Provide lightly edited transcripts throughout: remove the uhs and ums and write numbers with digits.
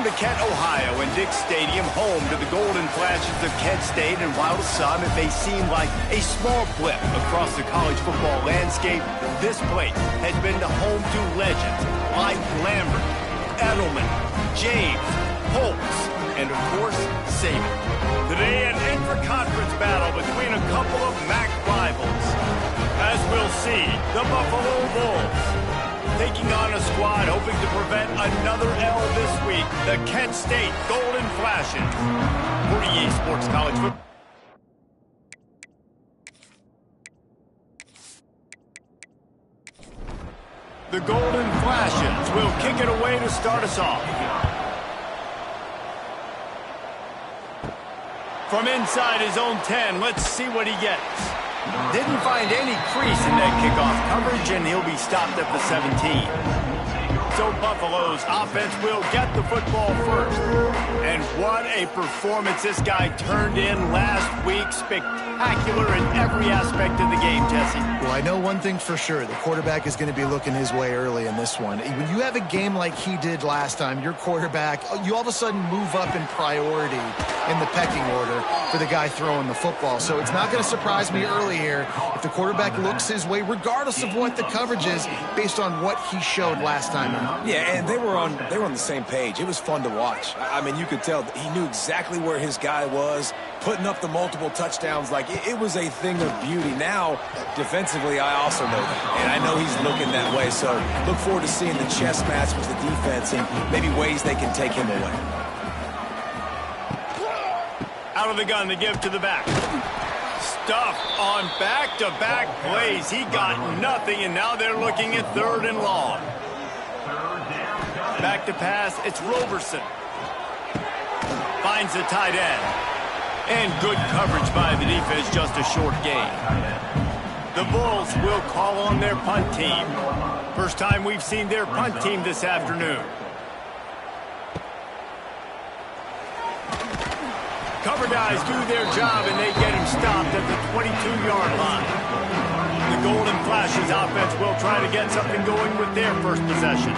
Welcome to Kent, Ohio, and Dick Stadium, home to the Golden Flashes of Kent State. And while to some it may seem like a small blip across the college football landscape, this place has been the home to legends like Lambert, Edelman, James, Holtz, and of course, Saban. Today, an intra-conference battle between a couple of MAC rivals. As we'll see, the Buffalo Bulls taking on a squad hoping to prevent another L this week, the Kent State Golden Flashes. For EA Sports College Football. The Golden Flashes will kick it away to start us off. From inside his own 10, let's see what he gets. Didn't find any crease in that kickoff coverage, and he'll be stopped at the 17. So Buffalo's offense will get the football first. And what a performance this guy turned in last week. Spectacular in every aspect of the game, Jesse. Well, I know one thing for sure. The quarterback is going to be looking his way early in this one. When you have a game like he did last time, your quarterback, you all of a sudden move up in priority in the pecking order for the guy throwing the football. So it's not going to surprise me early here if the quarterback looks his way, regardless of what the coverage is, based on what he showed last time out. Yeah, and they were on the same page. It was fun to watch. I mean, you could tell he knew exactly where his guy was, putting up the multiple touchdowns. Like, it was a thing of beauty. Now, defensively, I also know that. And I know he's looking that way. So look forward to seeing the chess match with the defense and maybe ways they can take him away. Out of the gun to give to the back. Stuffed on back-to-back plays. He got nothing, and now they're looking at 3rd and long. Back to pass, it's Roberson. Finds the tight end. And good coverage by the defense, just a short gain. The Bulls will call on their punt team. First time we've seen their punt team this afternoon. Cover guys do their job, and they get him stopped at the 22-yard line. The Golden Flashes offense will try to get something going with their first possession.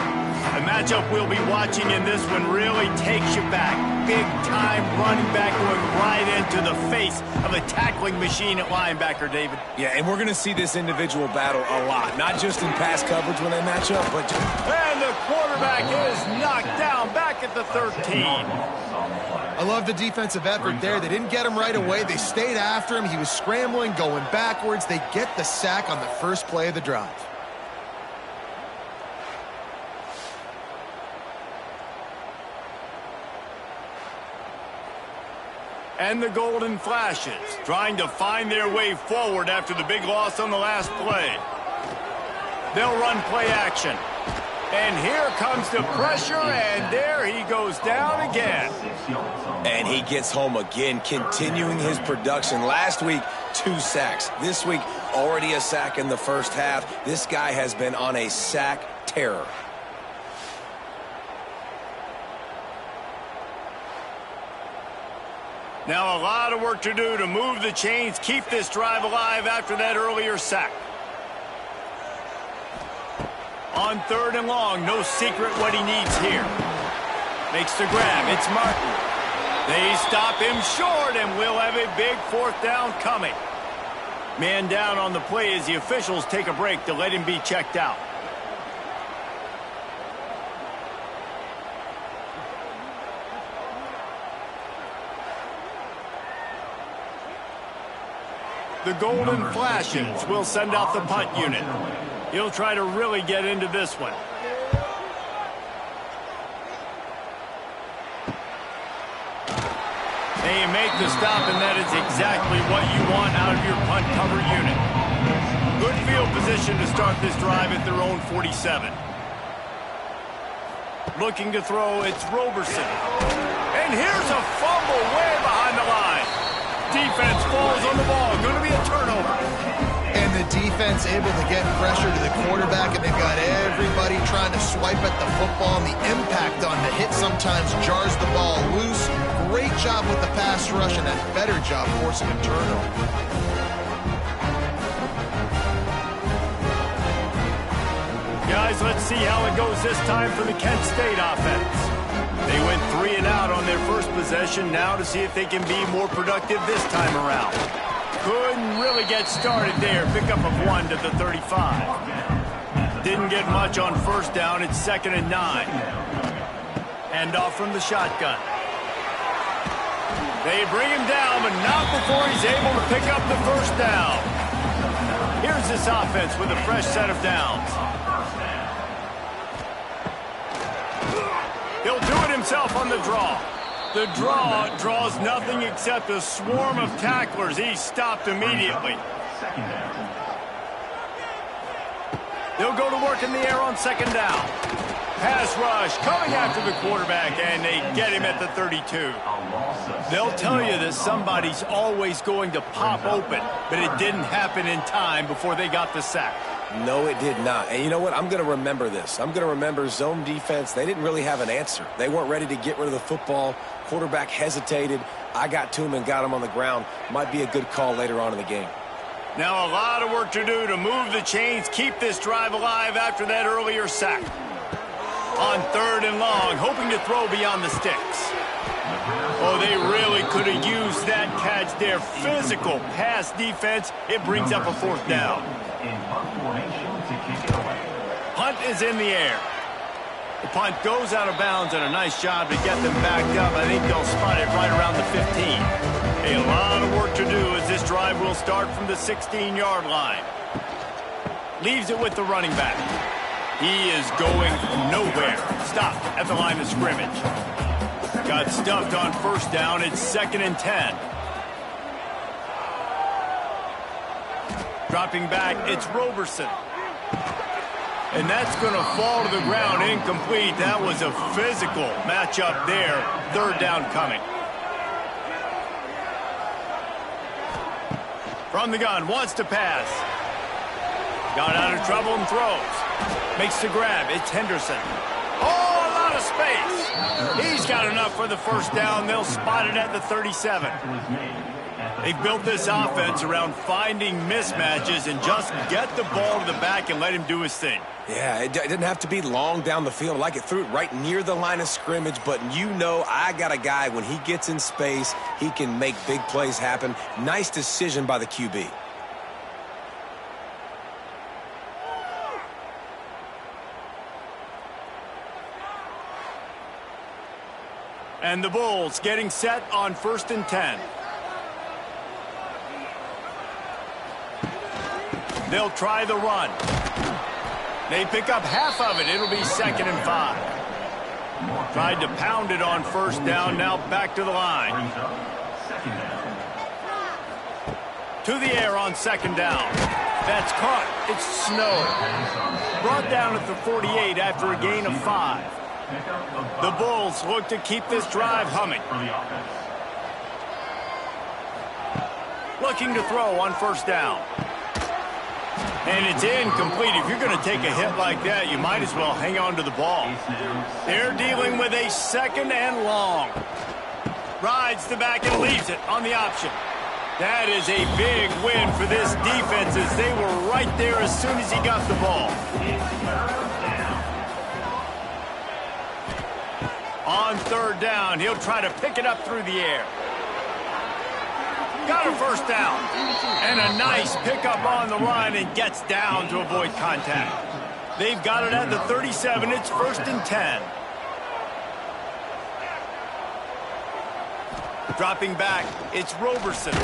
The matchup we'll be watching in this one really takes you back. Big-time running back going right into the face of a tackling machine at linebacker, David. Yeah, and we're going to see this individual battle a lot. Not just in pass coverage when they match up, but... And the quarterback is knocked down back at the 13. I love the defensive effort there. They didn't get him right away. They stayed after him. He was scrambling, going backwards. They get the sack on the first play of the drive. And the Golden Flashes trying to find their way forward after the big loss on the last play. They'll run play action. And here comes the pressure, and there he goes down again. And he gets home again, continuing his production. Last week, 2 sacks. This week, already a sack in the first half. This guy has been on a sack terror. Now a lot of work to do to move the chains, keep this drive alive after that earlier sack. On 3rd and long, no secret what he needs here. Makes the grab, it's Martin. They stop him short, and we'll have a big 4th down coming. Man down on the play as the officials take a break to let him be checked out. The Golden Flashes will send out the punt unit. He'll try to really get into this one. They make the stop, and that is exactly what you want out of your punt cover unit. Good field position to start this drive at their own 47. Looking to throw, it's Roberson. And here's a fumble way behind the line. Defense falls on the ball. Going to be a turnover. And the defense able to get pressure to the quarterback, and they've got everybody trying to swipe at the football, and the impact on the hit sometimes jars the ball loose. Great job with the pass rush, and a better job forcing a turnover. Guys, let's see how it goes this time for the Kent State offense. They went 3 and out on their first possession, now to see if they can be more productive this time around. Couldn't really get started there. Pickup of 1 to the 35. Didn't get much on first down. It's 2nd and 9. Hand off from the shotgun. They bring him down, but not before he's able to pick up the first down. Here's this offense with a fresh set of downs. He'll do it himself on the draw. The draw draws nothing except a swarm of tacklers. He's stopped immediately. They'll go to work in the air on 2nd down. Pass rush coming after the quarterback, and they get him at the 32. They'll tell you that somebody's always going to pop open, but it didn't happen in time before they got the sack. No, it did not. And you know what? I'm going to remember this. I'm going to remember zone defense. They didn't really have an answer. They weren't ready to get rid of the football. Quarterback hesitated. I got to him and got him on the ground. Might be a good call later on in the game. Now a lot of work to do to move the chains, keep this drive alive after that earlier sack. On 3rd and long, hoping to throw beyond the sticks. Oh, they really could have used that catch there. Physical pass defense. It brings up a 4th down. Punt is in the air. The punt goes out of bounds, and a nice job to get them backed up. I think they'll spot it right around the 15. A lot of work to do as this drive will start from the 16-yard line. Leaves it with the running back. He is going nowhere. Stopped at the line of scrimmage. Got stuffed on first down. It's 2nd and 10. Dropping back, it's Roberson. And that's going to fall to the ground incomplete. That was a physical matchup there. 3rd down coming. From the gun, wants to pass. Got out of trouble and throws. Makes the grab. It's Henderson. Oh, a lot of space. He's got enough for the first down. They'll spot it at the 37. They've built this offense around finding mismatches and just get the ball to the back and let him do his thing. Yeah, it didn't have to be long down the field. Like it threw it right near the line of scrimmage, but you know I got a guy, when he gets in space, he can make big plays happen. Nice decision by the QB. And the Bulls getting set on 1st and 10. They'll try the run. They pick up half of it. It'll be 2nd and 5. Tried to pound it on first down. Now back to the line. To the air on 2nd down. That's caught. It's Snow. Brought down at the 48 after a gain of 5. The Bulls look to keep this drive humming. Looking to throw on first down. And it's incomplete. If you're going to take a hit like that, you might as well hang on to the ball. They're dealing with a 2nd and long. Rides the back and leaves it on the option. That is a big win for this defense as they were right there as soon as he got the ball. On 3rd down, he'll try to pick it up through the air. Got a first down. And a nice pickup on the run and gets down to avoid contact. They've got it at the 37. It's 1st and 10. Dropping back, it's Roberson.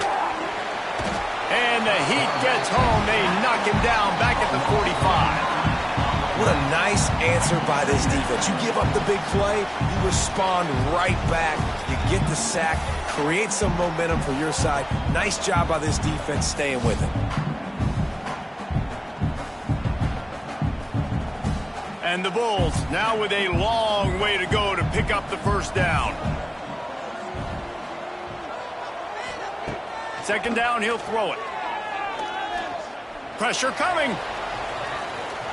And the heat gets home. They knock him down back at the 45. What a nice answer by this defense. You give up the big play, you respond right back, you get the sack, create some momentum for your side. Nice job by this defense staying with it. And the Bulls now with a long way to go to pick up the first down. 2nd down, he'll throw it. Pressure coming.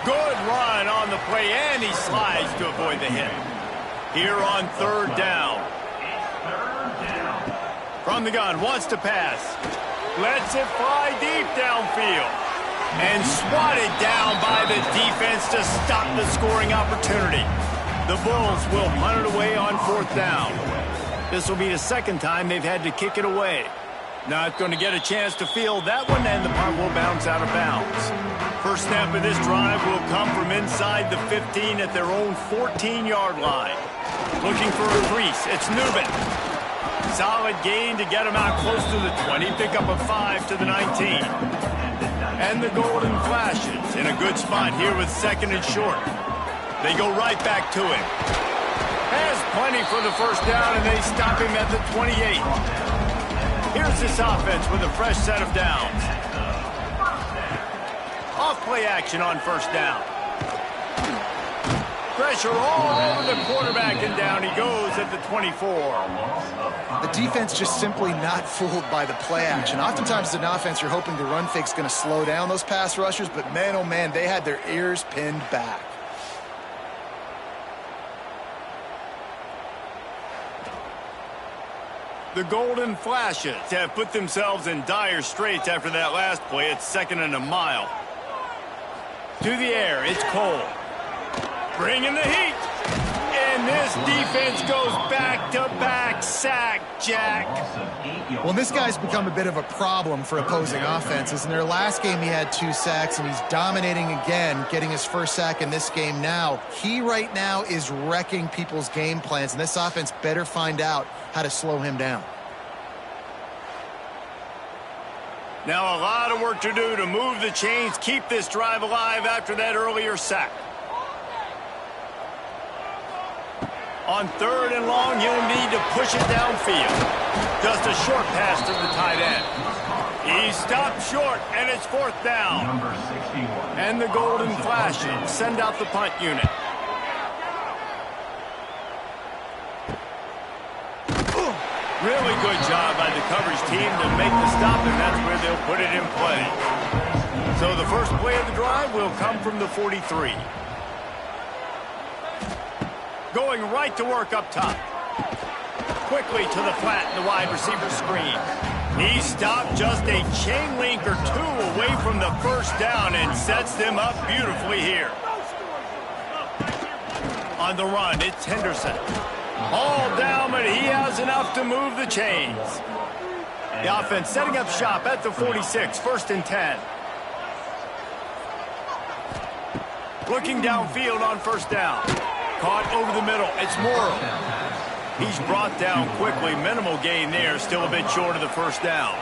Good run on the play, and he slides to avoid the hit. Here on 3rd down. From the gun, wants to pass. Lets it fly deep downfield. And swatted down by the defense to stop the scoring opportunity. The Bulls will punt it away on 4th down. This will be the second time they've had to kick it away. Not going to get a chance to field that one, and the punt will bounce out of bounds. First snap of this drive will come from inside the 15 at their own 14-yard line. Looking for a crease. It's Nubin. Solid gain to get him out close to the 20. Pick up a 5 to the 19. And the Golden Flashes in a good spot here with 2nd and short. They go right back to him. Has plenty for the first down, and they stop him at the 28. Here's this offense with a fresh set of downs. Off play action on 1st down. Pressure all over the quarterback, and down he goes at the 24. The defense just simply not fooled by the play action. Oftentimes, as an offense, you're hoping the run fake's going to slow down those pass rushers, but man, oh man, they had their ears pinned back. The Golden Flashes have put themselves in dire straits after that last play. It's 2nd and a mile. To the air, it's Cole. Bringing the heat. And this defense goes back-to-back sack, Jack. Well, this guy's become a bit of a problem for opposing offenses. In their last game, he had 2 sacks, and he's dominating again, getting his first sack in this game now. He right now is wrecking people's game plans, and this offense better find out how to slow him down. Now a lot of work to do to move the chains, keep this drive alive after that earlier sack. On 3rd and long, he'll need to push it downfield. Just a short pass to the tight end. He stopped short, and it's 4th down. And the Golden Flashes send out the punt unit. Really good job by the coverage team to make the stop, and that's where they'll put it in play. So the first play of the drive will come from the 43. Going right to work up top. Quickly to the flat in the wide receiver screen. He stopped just a chain link or 2 away from the first down and sets them up beautifully here. On the run, it's Henderson. All down, but he has enough to move the chains. The offense setting up shop at the 46, 1st and 10. Looking downfield on 1st down. Caught over the middle. It's Morrow. He's brought down quickly. Minimal gain there. Still a bit short of the first down.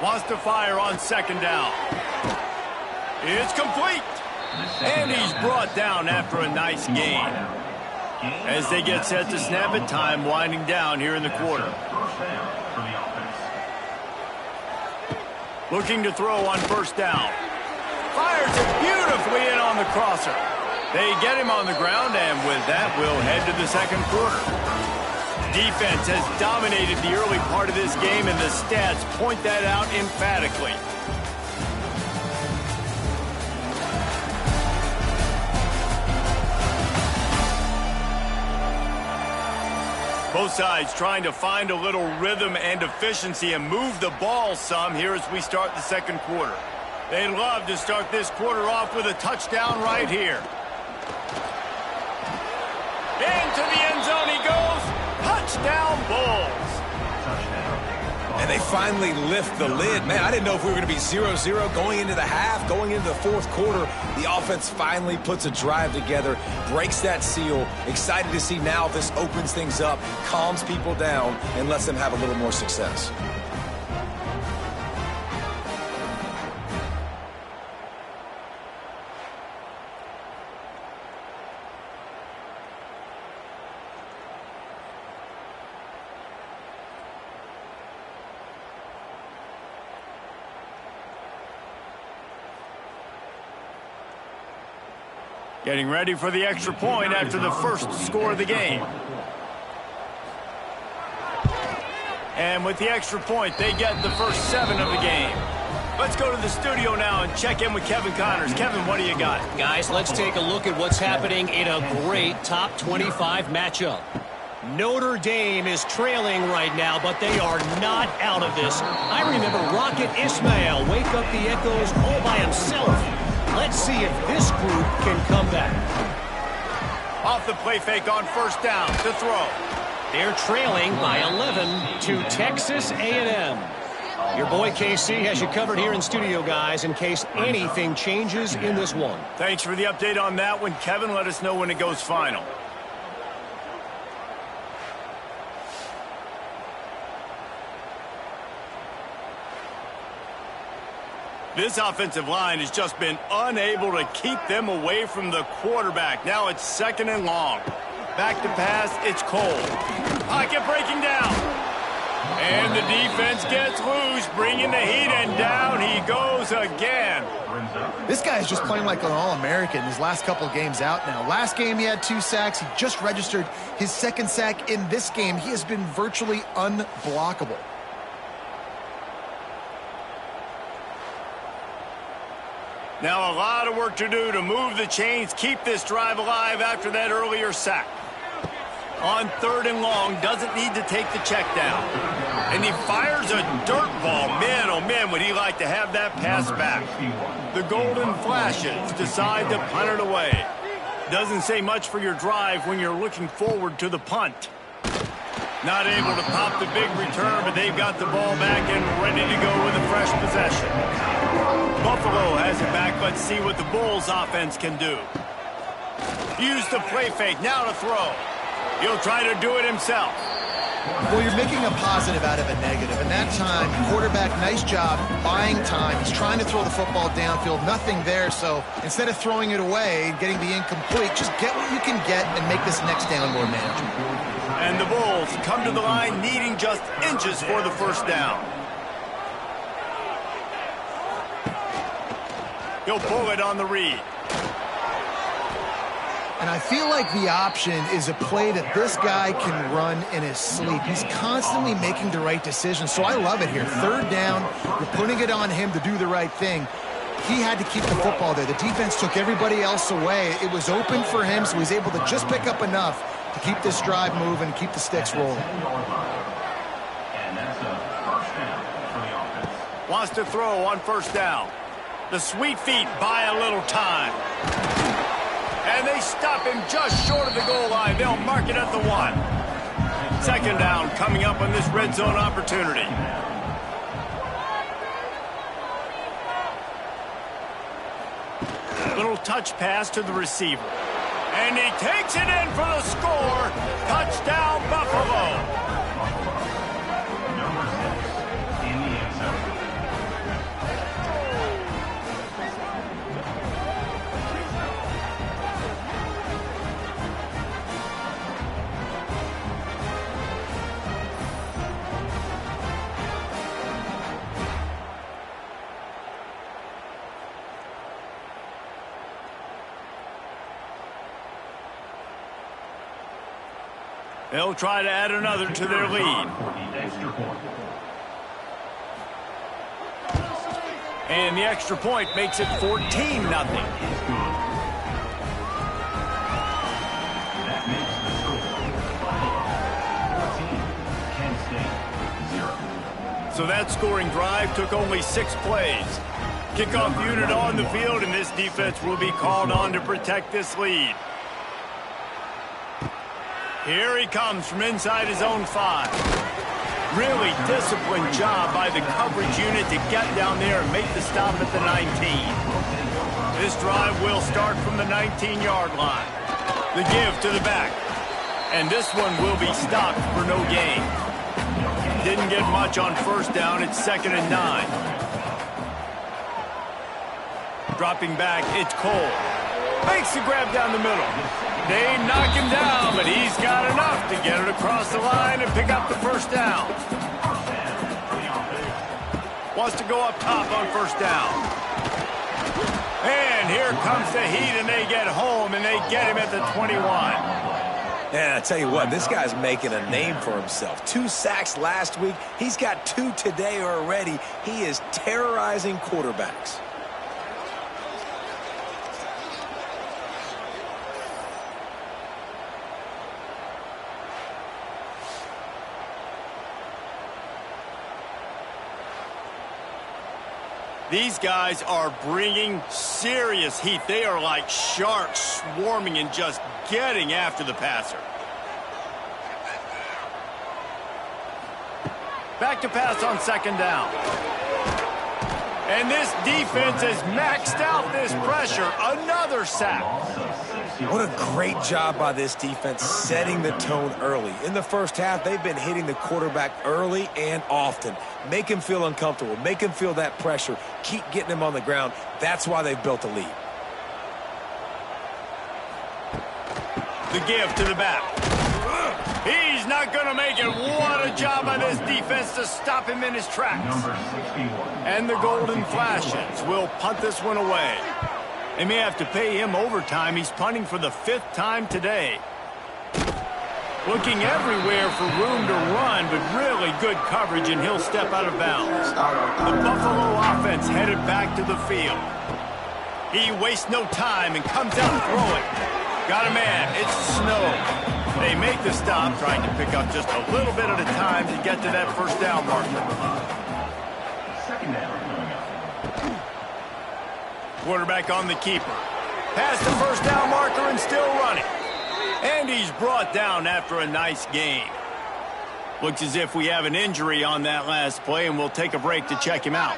Wants to fire on 2nd down. It's complete. And he's brought down after a nice gain. As they get set to snap it, time winding down here in the quarter. Looking to throw on 1st down. Fires it beautifully in on the crosser. They get him on the ground, and with that, we'll head to the 2nd quarter. Defense has dominated the early part of this game, and the stats point that out emphatically. Both sides trying to find a little rhythm and efficiency and move the ball some here as we start the 2nd quarter. They'd love to start this quarter off with a touchdown right here. Into the end zone he goes. Touchdown, Bulls. And they finally lift the lid. Man, I didn't know if we were going to be 0-0 going into the half, going into the 4th quarter. The offense finally puts a drive together, breaks that seal. Excited to see now if this opens things up, calms people down, and lets them have a little more success. Getting ready for the extra point after the first score of the game. And with the extra point, they get the first 7 of the game. Let's go to the studio now and check in with Kevin Connors. Kevin, what do you got? Guys, let's take a look at what's happening in a great top 25 matchup. Notre Dame is trailing right now, but they are not out of this. I remember Rocket Ismail wake up the echoes all by himself. Let's see if this group can come back. Off the play fake on first down to throw. They're trailing by 11 to Texas A&M. Your boy KC has you covered here in studio, guys, in case anything changes in this one. Thanks for the update on that one, Kevin. Let us know when it goes final. This offensive line has just been unable to keep them away from the quarterback. Now it's 2nd and long. Back to pass, it's Cole. Pocket breaking down. And the defense gets loose, bringing the heat, and down he goes again. This guy is just playing like an All-American his last couple of games out now. Last game he had 2 sacks. He just registered his 2nd sack in this game. He has been virtually unblockable. Now a lot of work to do to move the chains, keep this drive alive after that earlier sack. On 3rd and long, doesn't need to take the check down. And he fires a dirt ball. Man, oh man, would he like to have that pass back. The Golden Flashes decide to punt it away. Doesn't say much for your drive when you're looking forward to the punt. Not able to pop the big return, but they've got the ball back and ready to go with a fresh possession. Buffalo has it back. Let's see what the Bulls offense can do. Use the play fake, now to throw. He'll try to do it himself. Well, you're making a positive out of a negative. And that time, quarterback, nice job buying time. He's trying to throw the football downfield. Nothing there. So instead of throwing it away, getting the incomplete, just get what you can get and make this next down more manageable. And the Bulls come to the line needing just inches for the first down. He'll pull it on the read. And I feel like the option is a play that this guy can run in his sleep. He's constantly making the right decision, so I love it here. 3rd down, you're putting it on him to do the right thing. He had to keep the football there. The defense took everybody else away. It was open for him, so he's able to just pick up enough to keep this drive moving, keep the sticks rolling. Wants to throw on first down. The sweet feet buy a little time. And they stop him just short of the goal line. They'll mark it at the 1. 2nd down coming up on this red zone opportunity. Little touch pass to the receiver. And he takes it in for the score. Touchdown, Buffalo. They'll try to add another to their lead. And the extra point makes it 14-0. So that scoring drive took only 6 plays. Kickoff unit on the field, and this defense will be called on to protect this lead. Here he comes from inside his own 5. Really disciplined job by the coverage unit to get down there and make the stop at the 19. This drive will start from the 19-yard line. The give to the back. And this one will be stopped for no gain. Didn't get much on first down. It's 2nd and 9. Dropping back, it's Cole. Makes the grab down the middle. They knock him down, but he's got enough to get it across the line and pick up the first down. Wants to go up top on first down. And here comes the heat, and they get home, and they get him at the 21. And I tell you what, this guy's making a name for himself. 2 sacks last week. He's got 2 today already. He is terrorizing quarterbacks. These guys are bringing serious heat. They are like sharks swarming and just getting after the passer. Back to pass on second down. And this defense has maxed out this pressure. Another sack. What a great job by this defense setting the tone early. In the first half, they've been hitting the quarterback early and often. Make him feel uncomfortable. Make him feel that pressure. Keep getting him on the ground. That's why they've built a lead. The give to the back. He's not going to make it. What a job by this defense to stop him in his tracks. And the Golden Flashes will punt this one away. They may have to pay him overtime. He's punting for the 5th time today. Looking everywhere for room to run, but really good coverage, and he'll step out of bounds. The Buffalo offense headed back to the field. He wastes no time and comes out throwing. Got a man. It's Snow. They make the stop, trying to pick up just a little bit at a time to get to that first down marker. Quarterback on the keeper. Past the first down marker and still running. And he's brought down after a nice gain. Looks as if we have an injury on that last play, and we'll take a break to check him out.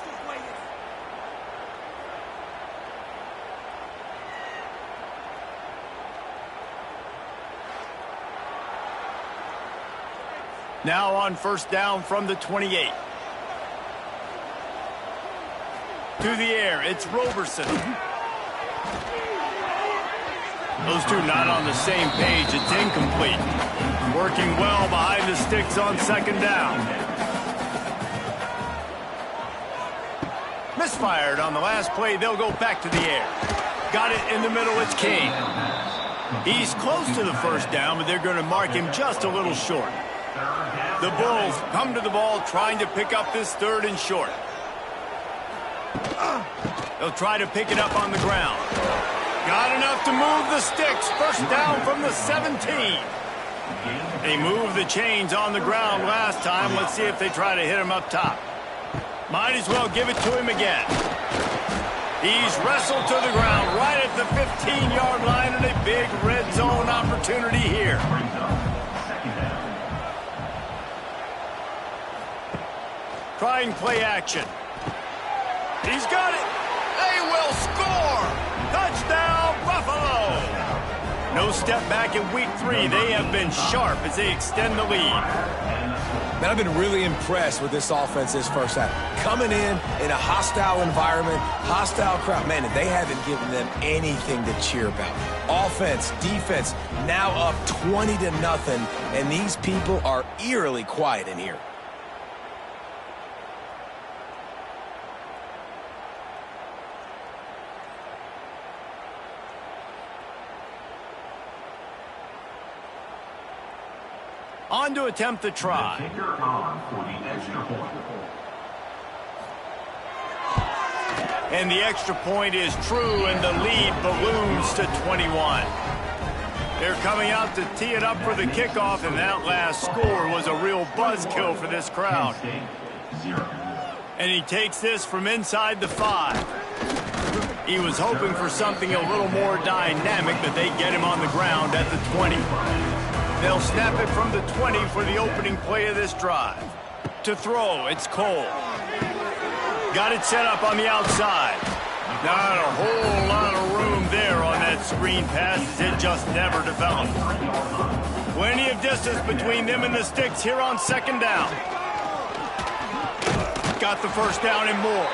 Now on first down from the 28. To the air, it's Roberson. Those two not on the same page. It's incomplete. Working well behind the sticks on second down. Misfired on the last play. They'll go back to the air. Got it in the middle. It's King. He's close to the first down, but they're going to mark him just a little short. The Bulls come to the ball trying to pick up this 3rd and short. They'll try to pick it up on the ground. Got enough to move the sticks. First down from the 17. They moved the chains on the ground last time. Let's see if they try to hit him up top. Might as well give it to him again. He's wrestled to the ground right at the 15-yard line, and a big red zone opportunity here. Trying play action. He's got it. They will score. Touchdown, Buffalo. No step back in week 3. They have been sharp as they extend the lead. Man, I've been really impressed with this offense this first half. Coming in a hostile environment, hostile crowd. Man, they haven't given them anything to cheer about. Offense, defense, now up 20-0, and these people are eerily quiet in here. On to attempt the try. And the extra point is true, and the lead balloons to 21. They're coming out to tee it up for the kickoff, and that last score was a real buzzkill for this crowd. And he takes this from inside the 5. He was hoping for something a little more dynamic, but they get him on the ground at the 20. They'll snap it from the 20 for the opening play of this drive. To throw, it's Cole. Got it set up on the outside. Not a whole lot of room there on that screen pass, as it just never developed. Plenty of distance between them and the sticks here on second down. Got the first down and more.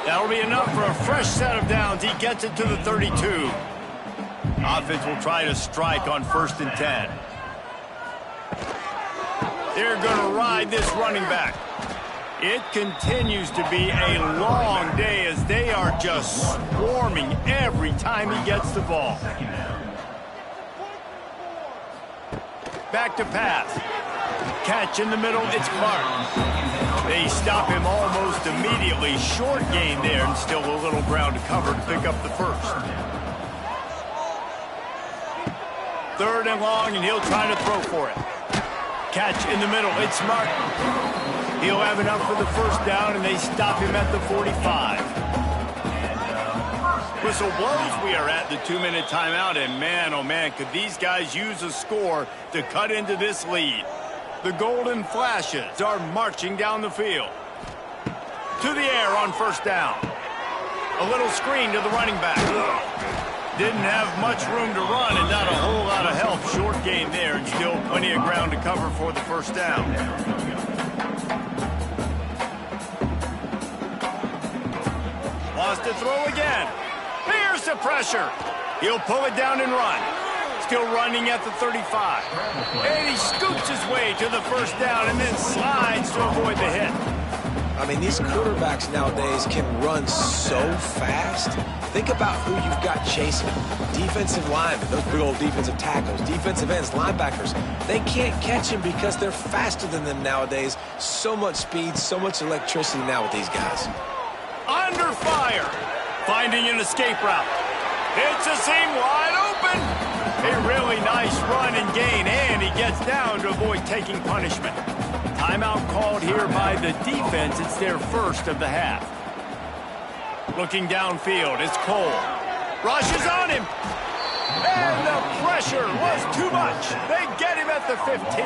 That'll be enough for a fresh set of downs. He gets it to the 32. Offense will try to strike on 1st and 10. They're going to ride this running back. It continues to be a long day as they are just swarming every time he gets the ball. Back to pass. Catch in the middle, it's Clark. They stop him almost immediately. Short gain there, and still a little ground to cover to pick up the first. 3rd and long, and he'll try to throw for it. Catch in the middle, it's Martin. He'll have enough for the first down, and they stop him at the 45. Whistle blows. We are at the 2-minute timeout, and man, oh man, could these guys use a score to cut into this lead. The Golden Flashes are marching down the field. To the air on first down. A little screen to the running back. Didn't have much room to run and not a whole lot of help. Short game there and still plenty of ground to cover for the first down. Wants to throw again. Here's the pressure. He'll pull it down and run. Still running at the 35. And he scoops his way to the first down and then slides to avoid the hit. I mean, these quarterbacks nowadays can run so fast. Think about who you've got chasing. Defensive linemen, those big old defensive tackles, defensive ends, linebackers. They can't catch him because they're faster than them nowadays. So much speed, so much electricity now with these guys. Under fire. Finding an escape route. It's a seam wide open. A really nice run and gain, and he gets down to avoid taking punishment. Timeout called here by the defense. It's their first of the half. Looking downfield, it's Cole. Rushes on him. And the pressure was too much. They get him at the 15.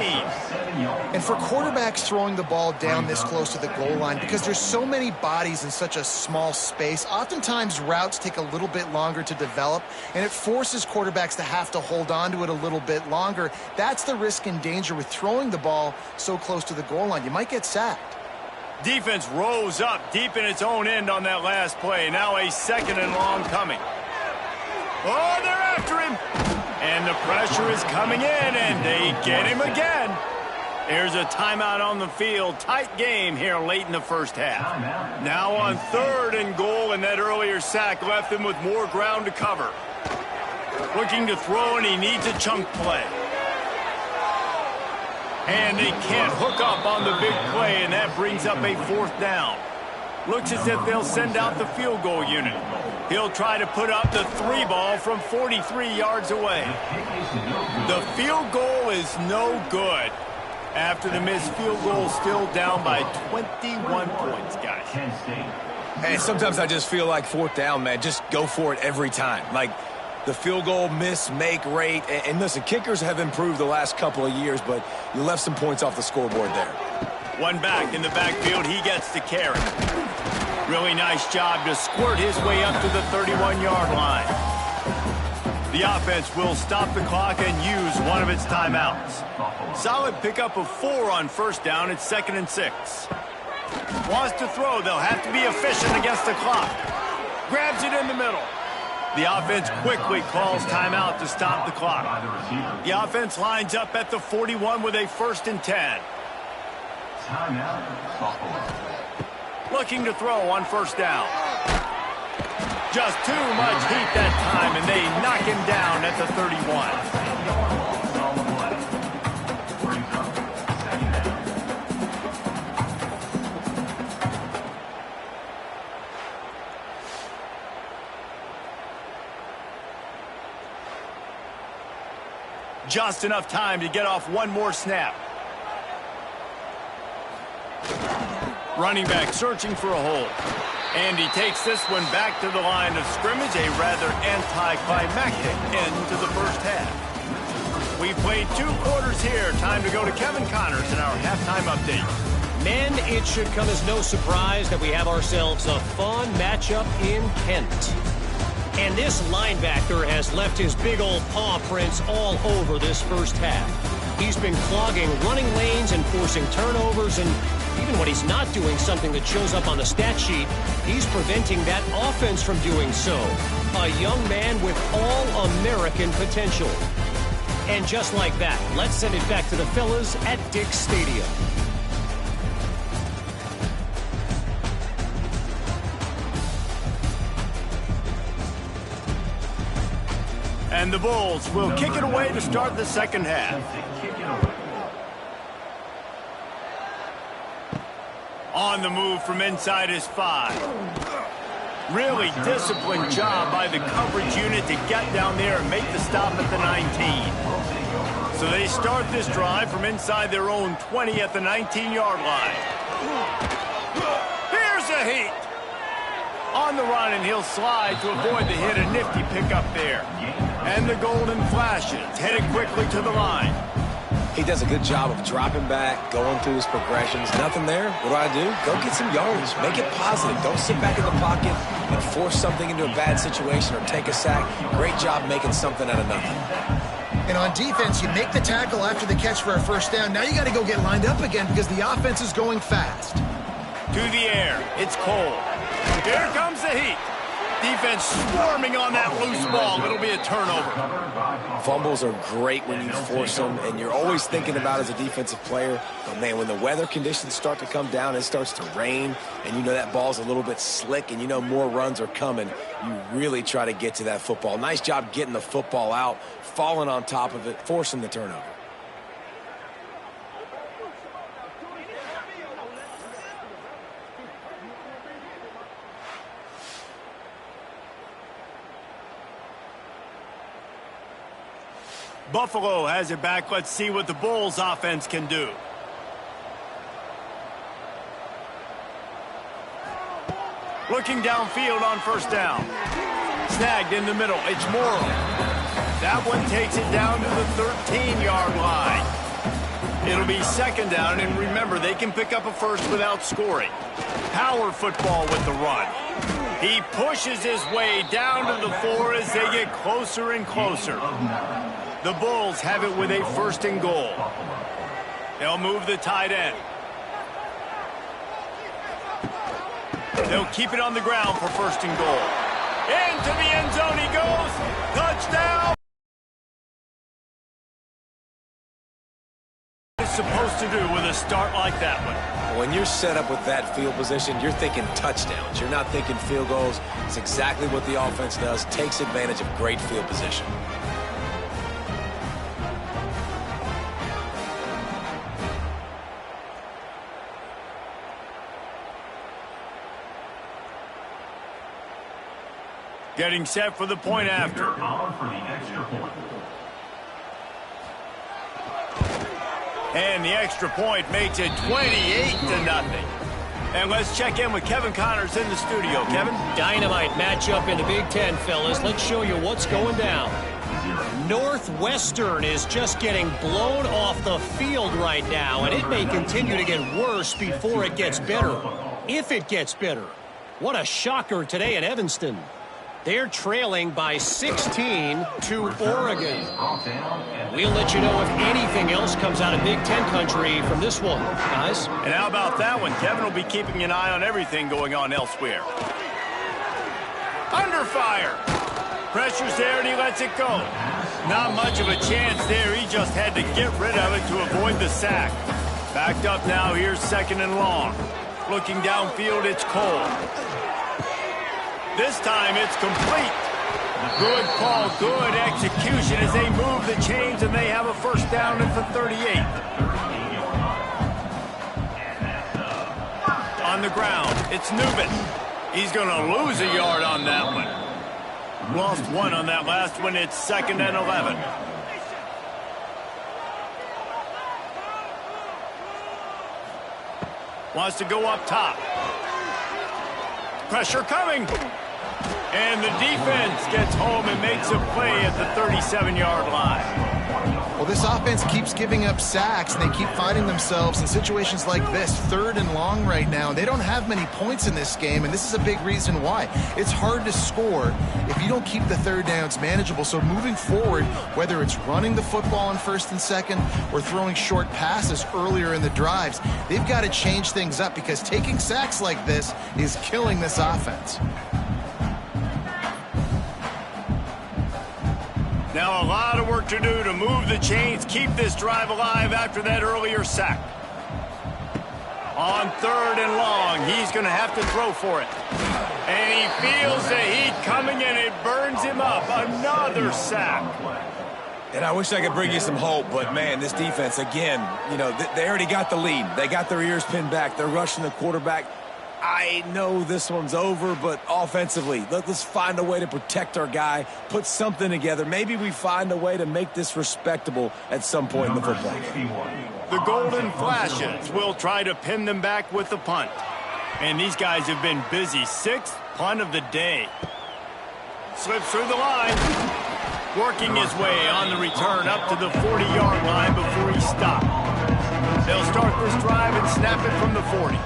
And for quarterbacks throwing the ball down this close to the goal line, because there's so many bodies in such a small space, oftentimes routes take a little bit longer to develop, and it forces quarterbacks to have to hold on to it a little bit longer. That's the risk and danger with throwing the ball so close to the goal line. You might get sacked. Defense rose up deep in its own end on that last play. Now a second and long coming. Oh, they're after him. And the pressure is coming in, and they get him again. There's a timeout on the field. Tight game here late in the first half. Now on 3rd and goal, and that earlier sack left them with more ground to cover. Looking to throw, and he needs a chunk play. And they can't hook up on the big play, and that brings up a 4th down. Looks as if they'll send out the field goal unit. He'll try to put up the 3 ball from 43 yards away. The field goal is no good. After the missed field goal, still down by 21 points, guys. Hey, sometimes I just feel like 4th down, man. Just go for it every time. Like, the field goal miss-make rate. And listen, kickers have improved the last couple of years, but you left some points off the scoreboard there. One back in the backfield. He gets the carry. Really nice job to squirt his way up to the 31-yard line. The offense will stop the clock and use one of its timeouts. Solid pickup of 4 on first down. It's 2nd and 6. Wants to throw. They'll have to be efficient against the clock. Grabs it in the middle. The offense quickly calls timeout to stop the clock. The offense lines up at the 41 with a 1st and 10. Looking to throw on first down. Just too much heat that time, and they knock him down at the 31. Just enough time to get off one more snap. Running back searching for a hole. And he takes this one back to the line of scrimmage. A rather anticlimactic end to the first half. We've played 2 quarters here. Time to go to Kevin Connors in our halftime update. Men, it should come as no surprise that we have ourselves a fun matchup in Kent. And this linebacker has left his big old paw prints all over this first half. He's been clogging running lanes and forcing turnovers, and even when he's not doing something that shows up on the stat sheet, he's preventing that offense from doing so. A young man with all-American potential. And just like that, let's send it back to the fellas at Dick's Stadium. And the Bulls will kick it away to start the second half. On the move from inside his 5. Really disciplined job by the coverage unit to get down there and make the stop at the 19. So they start this drive from inside their own 20 at the 19-yard line. Here's a heat. On the run, and he'll slide to avoid the hit. A nifty pickup there. And the Golden Flashes headed quickly to the line. He does a good job of dropping back, going through his progressions. Nothing there. What do? Go get some yardage. Make it positive. Don't sit back in the pocket and force something into a bad situation or take a sack. Great job making something out of nothing. And on defense, you make the tackle after the catch for a first down. Now you got to go get lined up again because the offense is going fast. To the air. It's Cole. Here comes the heat. Defense swarming on that loose ball. It'll be a turnover. Fumbles are great when you force them, and you're always thinking about as a defensive player, but man, when the weather conditions start to come down, it starts to rain, and you know that ball's a little bit slick, and you know more runs are coming, you really try to get to that football. Nice job getting the football out, falling on top of it, forcing the turnover. Buffalo has it back. Let's see what the Bulls offense can do. Looking downfield on first down. Snagged in the middle. It's Morrow. That one takes it down to the 13-yard line. It'll be second down, and remember, they can pick up a first without scoring. Power football with the run. He pushes his way down to the 4 as they get closer and closer. The Bulls have it with a first and goal. They'll move the tight end. They'll keep it on the ground for first and goal. Into the end zone he goes. Touchdown! What is supposed to do with a start like that one? When you're set up with that field position, you're thinking touchdowns. You're not thinking field goals. It's exactly what the offense does. Takes advantage of great field position. Getting set for the point after. And the extra point makes it 28-0. And let's check in with Kevin Connors in the studio. Kevin? Dynamite matchup in the Big Ten, fellas. Let's show you what's going down. Northwestern is just getting blown off the field right now, and it may continue to get worse before it gets better. If it gets better. What a shocker today in Evanston. They're trailing by 16 to Oregon. We'll let you know if anything else comes out of Big Ten country from this one, guys. And how about that one? Kevin will be keeping an eye on everything going on elsewhere. Under fire. Pressure's there and he lets it go. Not much of a chance there. He just had to get rid of it to avoid the sack. Backed up now. Here's second and long. Looking downfield, it's Cole. This time it's complete. Good call, good execution as they move the chains and they have a first down at the 38. On the ground, it's Nubin. He's going to lose a yard on that one. Lost one on that last one. It's second and 11. Wants to go up top. Pressure coming. And the defense gets home and makes a play at the 37-yard line. Well, this offense keeps giving up sacks, and they keep finding themselves in situations like this, third and long right now. They don't have many points in this game, and this is a big reason why. It's hard to score if you don't keep the third downs manageable. So moving forward, whether it's running the football on first and second or throwing short passes earlier in the drives, they've got to change things up because taking sacks like this is killing this offense. Now a lot of work to do to move the chains, keep this drive alive after that earlier sack. On third and long, he's going to have to throw for it. And he feels the heat coming and it burns him up. Another sack. And I wish I could bring you some hope, but man, this defense, again, you know, they already got the lead. They got their ears pinned back. They're rushing the quarterback. I know this one's over, but offensively, let's find a way to protect our guy, put something together. Maybe we find a way to make this respectable at some point in the football game. The Golden Flashes will try to pin them back with the punt. And these guys have been busy. Sixth punt of the day. Slips through the line. Working his way on the return up to the 40-yard line before he stopped. They'll start this drive and snap it from the 40.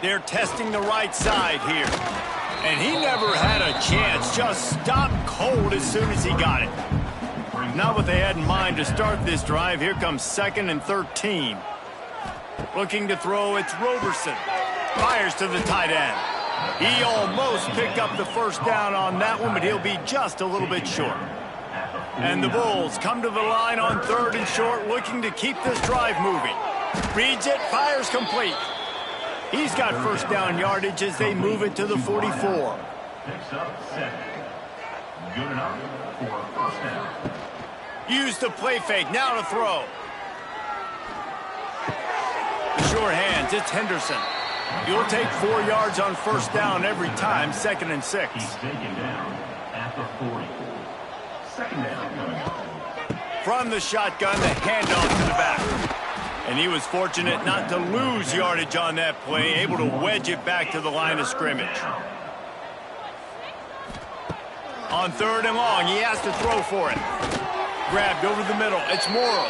They're testing the right side here. And he never had a chance. Just stopped cold as soon as he got it. Not what they had in mind to start this drive. Here comes 2nd and 13. Looking to throw, it's Roberson. Fires to the tight end. He almost picked up the first down on that one, but he'll be just a little bit short. And the Bulls come to the line on 3rd and short, looking to keep this drive moving. Reads it, fires complete. He's got first down yardage as they move it to the 44. Picks up 7. Good enough for a first down. Use the play fake, now to throw. Sure hands, it's Henderson. You'll take 4 yards on first down every time, 2nd and 6. He's taken down at the 44. 2nd down coming up. From the shotgun, the handoff to the back. And he was fortunate not to lose yardage on that play, able to wedge it back to the line of scrimmage. On 3rd and long, he has to throw for it. Grabbed over the middle, it's Morrow.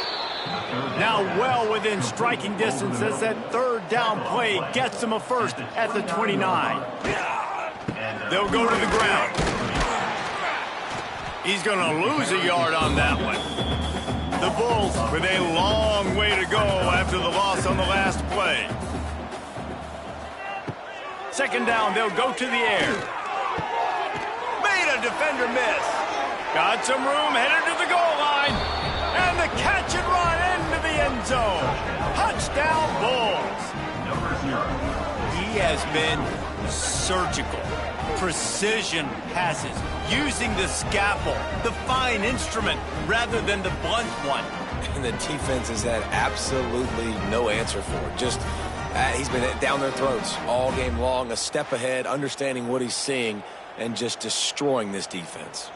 Now well within striking distance as that 3rd down play gets him a first at the 29. They'll go to the ground. He's going to lose a yard on that one. The Bulls with a long way to go after the loss on the last play. 2nd down, they'll go to the air. Made a defender miss. Got some room, headed to the goal line. And the catch and run into the end zone. Touchdown, Bulls. He has been surgical. Precision passes. Using the scalpel, the fine instrument, rather than the blunt one. And the defense has had absolutely no answer for it. Just, he's been down their throats all game long, a step ahead, understanding what he's seeing, and just destroying this defense.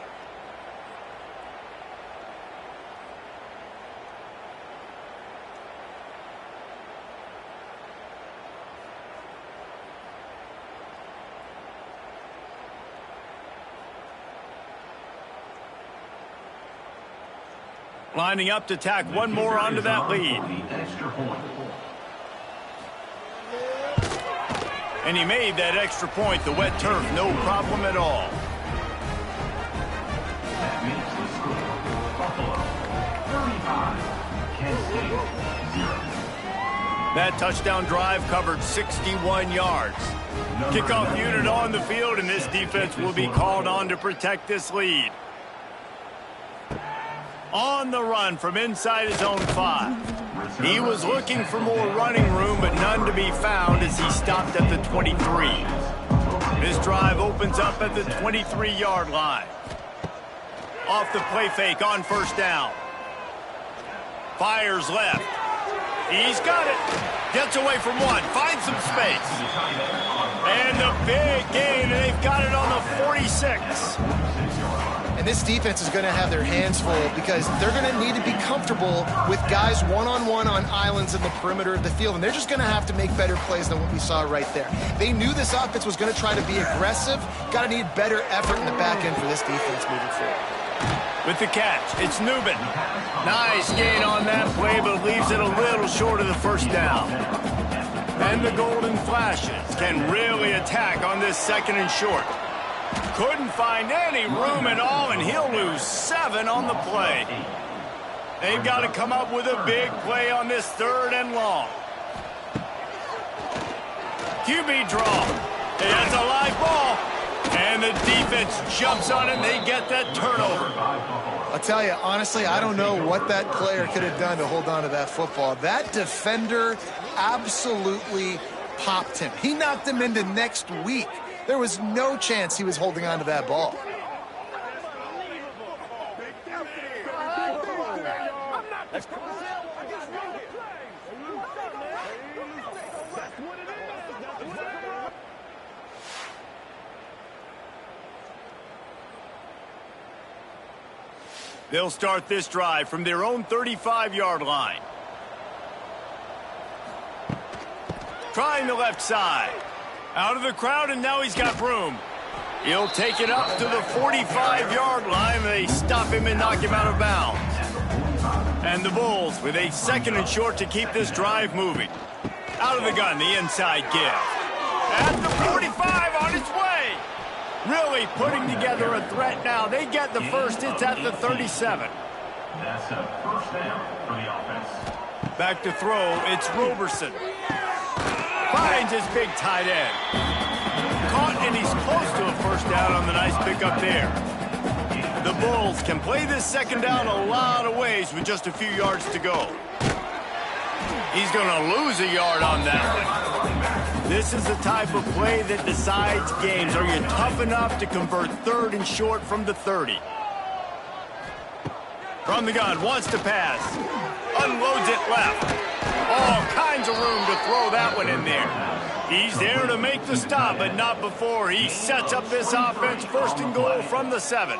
Lining up to tack one more onto that lead. And he made that extra point, the wet turf, no problem at all. That makes the score Buffalo 35, Kent State 0. That touchdown drive covered 61 yards. Kickoff unit on the field, and this defense will be called on to protect this lead. On the run from inside his own 5. He was looking for more running room, but none to be found as he stopped at the 23. This drive opens up at the 23-yard line. Off the play fake on first down. Fires left. He's got it. Gets away from one. Finds some space. And the big gain, and they've got it on the 46. And this defense is going to have their hands full because they're going to need to be comfortable with guys one-on-one on islands in the perimeter of the field. And they're just going to have to make better plays than what we saw right there. They knew this offense was going to try to be aggressive. Got to need better effort in the back end for this defense moving forward. With the catch, it's Newman. Nice gain on that play, but leaves it a little short of the first down. And the Golden Flashes can really attack on this 2nd and short. Couldn't find any room at all, and he'll lose 7 on the play. They've got to come up with a big play on this 3rd and long. QB draw. It's a live ball. And the defense jumps on it, and they get that turnover. I'll tell you, honestly, I don't know what that player could have done to hold on to that football. That defender absolutely popped him. He knocked him into next week. There was no chance he was holding on to that ball. They'll start this drive from their own 35-yard line. Trying the left side. Out of the crowd, and now he's got room. He'll take it up to the 45-yard line. They stop him and knock him out of bounds. And the Bulls with a 2nd and short to keep this drive moving. Out of the gun, the inside give. At the 45, on its way. Really putting together a threat now. They get the first. It's at the 37. That's a first down for the offense. Back to throw, it's Roberson. Finds his big tight end. Caught, and he's close to a first down on the nice pickup there. The Bulls can play this 2nd down a lot of ways with just a few yards to go. He's going to lose a yard on that one. This is the type of play that decides games. Are you tough enough to convert 3rd and short from the 30? From the gun, wants to pass. Unloads it left. All kinds of room to throw that one in there. He's there to make the stop, but not before. He sets up this offense 1st and goal from the 7.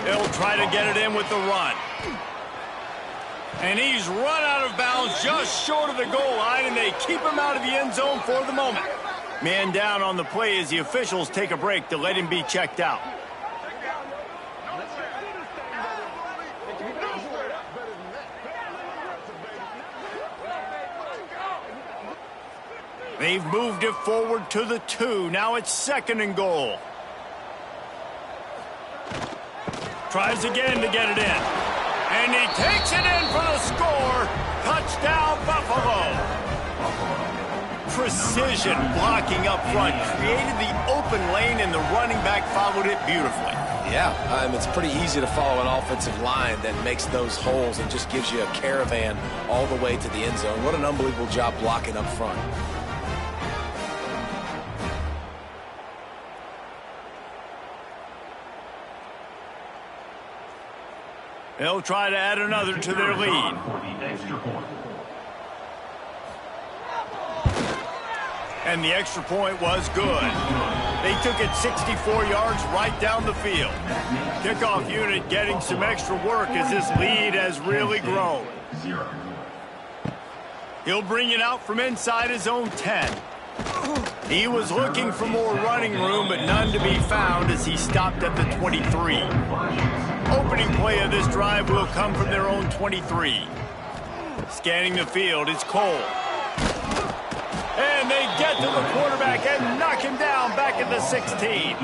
They'll try to get it in with the run. And he's run out of bounds just short of the goal line, and they keep him out of the end zone for the moment. Man down on the play as the officials take a break to let him be checked out. They've moved it forward to the 2. Now it's 2nd and goal. Tries again to get it in. And he takes it in for the score. Touchdown, Buffalo. Precision blocking up front. Created the open lane, and the running back followed it beautifully. Yeah, it's pretty easy to follow an offensive line that makes those holes and just gives you a caravan all the way to the end zone. What an unbelievable job blocking up front. They'll try to add another to their lead. And the extra point was good. They took it 64 yards right down the field. Kickoff unit getting some extra work as this lead has really grown. He'll bring it out from inside his own 10. He was looking for more running room, but none to be found as he stopped at the 23. Opening play of this drive will come from their own 23. Scanning the field, it's Cole. And they get to the quarterback and knock him down back at the 16.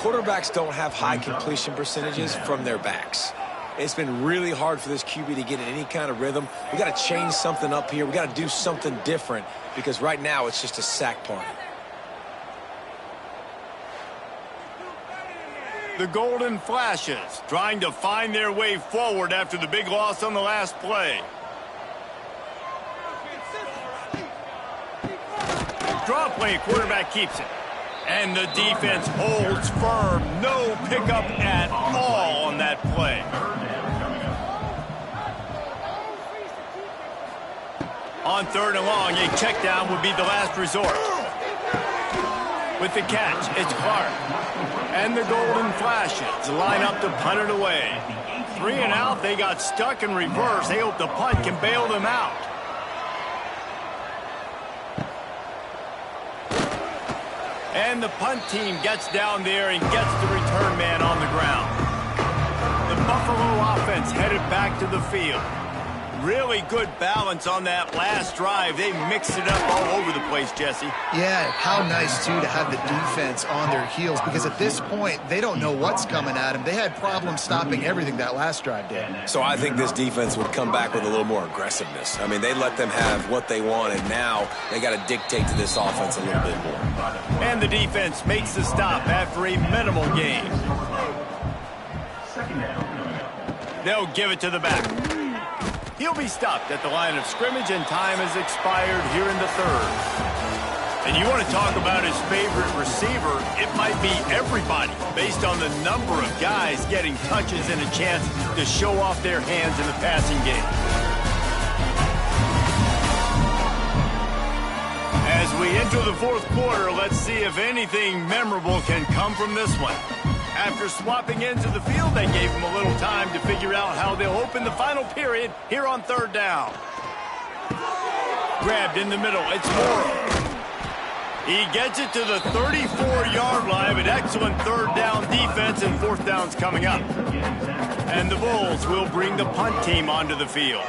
Quarterbacks don't have high completion percentages from their backs. It's been really hard for this QB to get in any kind of rhythm. We got to change something up here. We got to do something different because right now it's just a sack party. The Golden Flashes trying to find their way forward after the big loss on the last play. Draw play, quarterback keeps it. And the defense holds firm. No pickup at all on that play. On 3rd and long, a check down would be the last resort. With the catch, it's Clark. And the Golden Flashes line up to punt it away. 3 and out, they got stuck in reverse. They hope the punt can bail them out. And the punt team gets down there and gets the return man on the ground. The Buffalo offense headed back to the field. Really good balance on that last drive. They mixed it up all over the place, Jesse. Yeah, how nice, too, to have the defense on their heels because at this point, they don't know what's coming at them. They had problems stopping everything that last drive did. So I think this defense would come back with a little more aggressiveness. I mean, they let them have what they want, and now they got to dictate to this offense a little bit more. And the defense makes the stop after a minimal gain. They'll give it to the back. He'll be stopped at the line of scrimmage, and time has expired here in the 3rd. And you want to talk about his favorite receiver, it might be everybody, based on the number of guys getting touches and a chance to show off their hands in the passing game. As we enter the 4th quarter, let's see if anything memorable can come from this one. After swapping ends of the field, they gave him a little time to figure out how they'll open the final period here on third down. Grabbed in the middle. It's Morrow. He gets it to the 34-yard line. An excellent third down defense, and fourth down's coming up. And the Bulls will bring the punt team onto the field.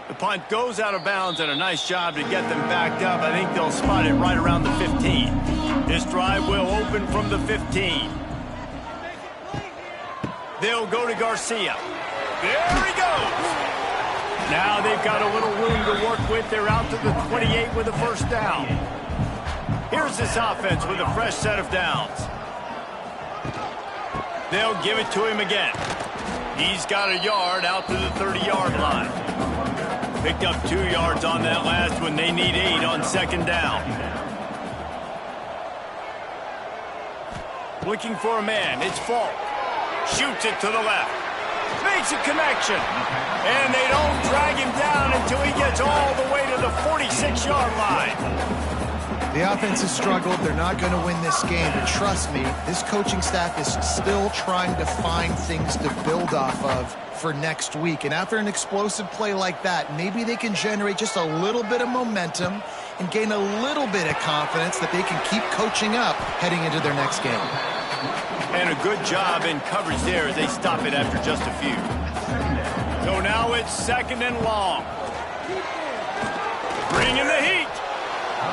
The punt goes out of bounds, and a nice job to get them backed up. I think they'll spot it right around the 15. This drive will open from the 15. They'll go to Garcia. There he goes. Now they've got a little room to work with. They're out to the 28 with a first down. Here's this offense with a fresh set of downs. They'll give it to him again. He's got a yard out to the 30-yard line. Picked up 2 yards on that last one. They need 8 on second down. Looking for a man. It's Falk. Shoots it to the left. Makes a connection. And they don't drag him down until he gets all the way to the 46-yard line. The offense has struggled. They're not going to win this game. But trust me, this coaching staff is still trying to find things to build off of for next week. And after an explosive play like that, maybe they can generate just a little bit of momentum and gain a little bit of confidence that they can keep coaching up heading into their next game. And a good job in coverage there as they stop it after just a few. So now it's second and long. Bringing the heat.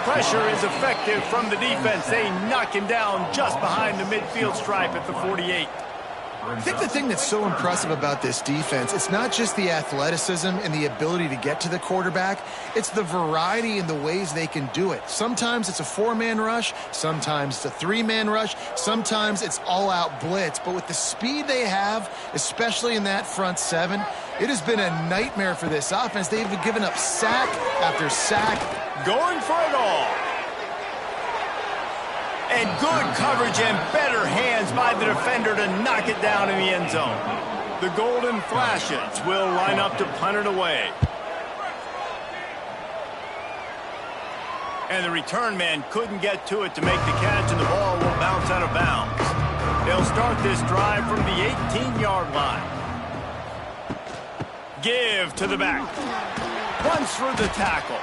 Pressure is effective from the defense. They knock him down just behind the midfield stripe at the 48. I think the thing that's so impressive about this defense, it's not just the athleticism and the ability to get to the quarterback. It's the variety in the ways they can do it. Sometimes it's a 4-man rush. Sometimes it's a 3-man rush. Sometimes it's all-out blitz. But with the speed they have, especially in that front 7, it has been a nightmare for this offense. They've given up sack after sack. Going for it all. And good coverage and better hands by the defender to knock it down in the end zone. The Golden Flashes will line up to punt it away. And the return man couldn't get to it to make the catch, and the ball will bounce out of bounds. They'll start this drive from the 18-yard line. Give to the back. Runs through the tackle.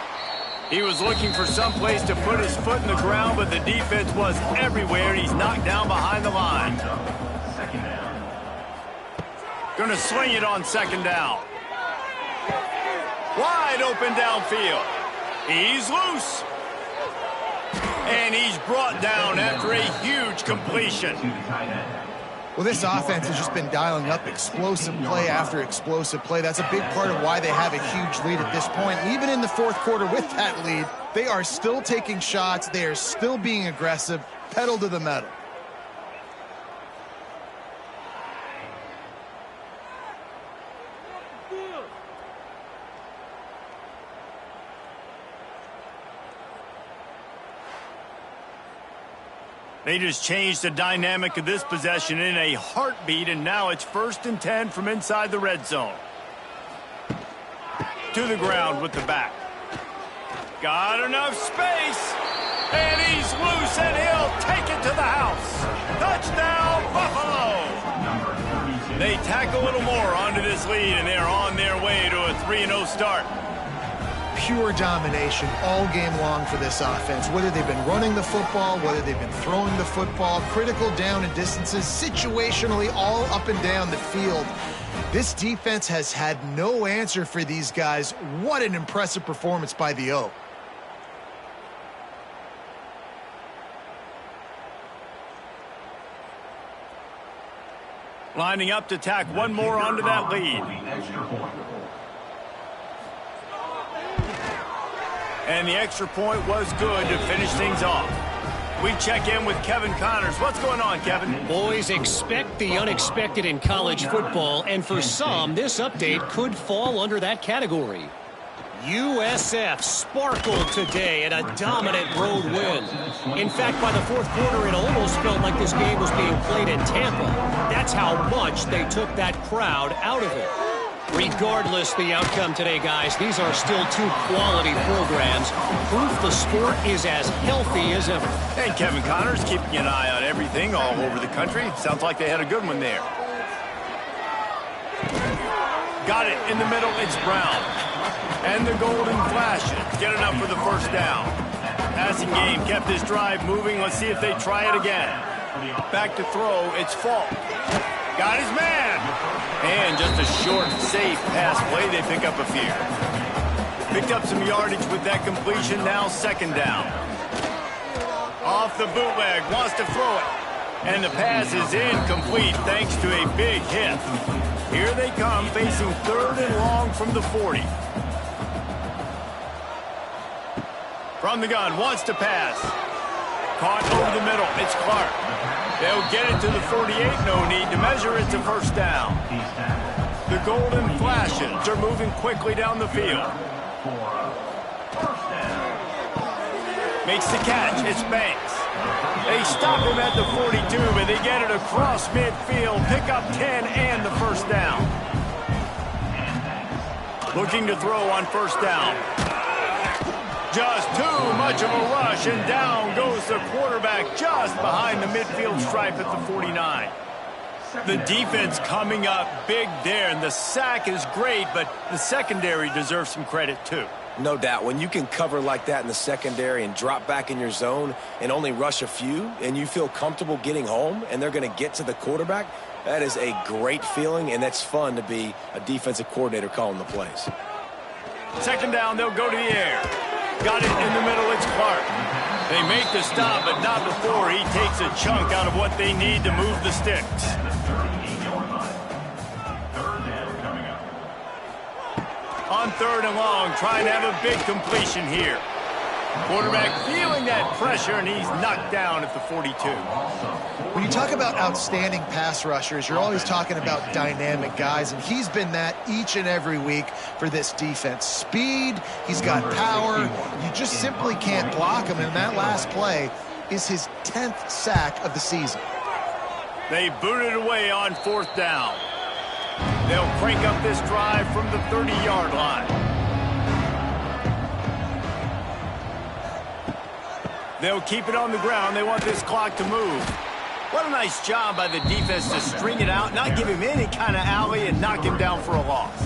He was looking for some place to put his foot in the ground, but the defense was everywhere, and he's knocked down behind the line. Going to sling it on second down. Wide open downfield. He's loose. And he's brought down after a huge completion. Well, this offense has just been dialing up explosive play after explosive play. That's a big part of why they have a huge lead at this point. Even in the fourth quarter with that lead, they are still taking shots. They are still being aggressive, pedal to the metal. They just changed the dynamic of this possession in a heartbeat, and now it's 1st and 10 from inside the red zone. To the ground with the back. Got enough space, and he's loose, and he'll take it to the house. Touchdown, Buffalo! They tack a little more onto this lead, and they're on their way to a 3-0 start. Pure domination all game long for this offense. Whether they've been running the football, whether they've been throwing the football, critical down and distances, situationally all up and down the field. This defense has had no answer for these guys. What an impressive performance by the O. Lining up to tack one more onto that lead. And the extra point was good to finish things off. We check in with Kevin Connors. What's going on, Kevin? Boys, expect the unexpected in college football, and for some, this update could fall under that category. USF sparkled today in a dominant road win. In fact, by the fourth quarter, it almost felt like this game was being played in Tampa. That's how much they took that crowd out of it. Regardless the outcome today, guys, these are still two quality programs. Proof the sport is as healthy as ever. And Kevin Connors keeping an eye on everything all over the country. Sounds like they had a good one there. Got it in the middle. It's Brown. And the Golden Flashes get enough for the first down. Passing game kept this drive moving. Let's see if they try it again. Back to throw. It's Falk. Got his man. And just a short, safe pass play. They pick up a few. Picked up some yardage with that completion. Now second down. Off the bootleg. Wants to throw it. And the pass is incomplete thanks to a big hit. Here they come, facing third and long from the 40. From the gun, wants to pass. Caught over the middle. It's Clark. They'll get it to the 48. No need to measure it to first down. The Golden Flashes are moving quickly down the field. Makes the catch. It's Banks. They stop him at the 42, but they get it across midfield. Pick up 10 and the first down. Looking to throw on first down. Just too much of a rush, and down goes the quarterback just behind the midfield stripe at the 49. The defense coming up big there, and the sack is great, but the secondary deserves some credit too. No doubt. When you can cover like that in the secondary and drop back in your zone and only rush a few, and you feel comfortable getting home, and they're going to get to the quarterback, that is a great feeling, and that's fun to be a defensive coordinator calling the plays. Second down, they'll go to the air. Got it in the middle, it's Clark. They make the stop, but not before he takes a chunk out of what they need to move the sticks. On third and long, trying to have a big completion here. Quarterback feeling that pressure, and he's knocked down at the 42. When you talk about outstanding pass rushers, you're always talking about dynamic guys, and he's been that each and every week for this defense. Speed, he's got power. You just simply can't block him, and that last play is his 10th sack of the season. They boot it away on fourth down. They'll crank up this drive from the 30-yard line. They'll keep it on the ground. They want this clock to move. What a nice job by the defense to string it out, not give him any kind of alley, and knock him down for a loss.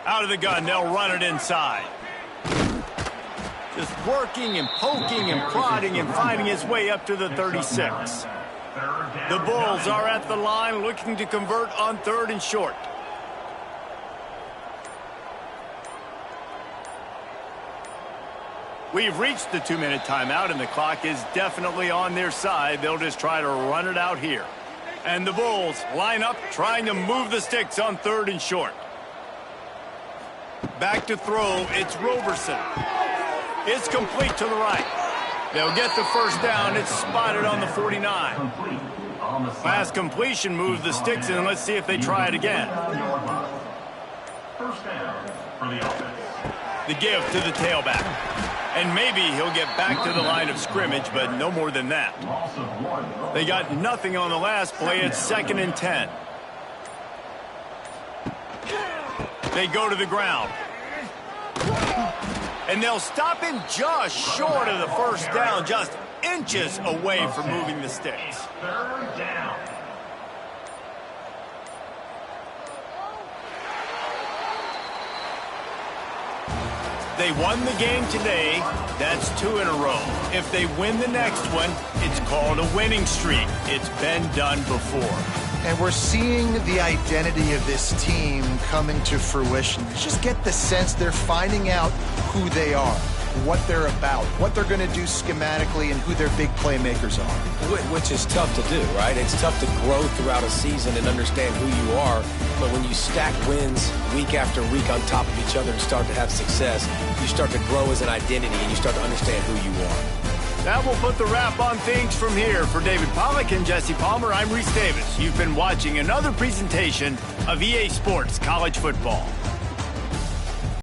Out of the gun, they'll run it inside. Just working and poking and prodding and finding his way up to the 36. The Bulls are at the line looking to convert on third and short. We've reached the 2-minute timeout, and the clock is definitely on their side. They'll just try to run it out here. And the Bulls line up, trying to move the sticks on third and short. Back to throw, it's Roberson. It's complete to the right. They'll get the first down. It's spotted on the 49. Fast completion moves the sticks, and let's see if they try it again. First down for the offense. The give to the tailback. And maybe he'll get back to the line of scrimmage, but no more than that. They got nothing on the last play. It's 2nd and 10. They go to the ground. And they'll stop him just short of the first down, just inches away from moving the sticks. Third down. They won the game today. That's 2 in a row. If they win the next one, it's called a winning streak. It's been done before. And we're seeing the identity of this team coming to fruition. You just get the sense they're finding out who they are, what they're about, what they're going to do schematically, and who their big playmakers are. Which is tough to do, right? It's tough to grow throughout a season and understand who you are. But when you stack wins week after week on top of each other and start to have success, you start to grow as an identity and you start to understand who you are. That will put the wrap on things from here. For David Pollack and Jesse Palmer, I'm Reese Davis. You've been watching another presentation of EA Sports College Football.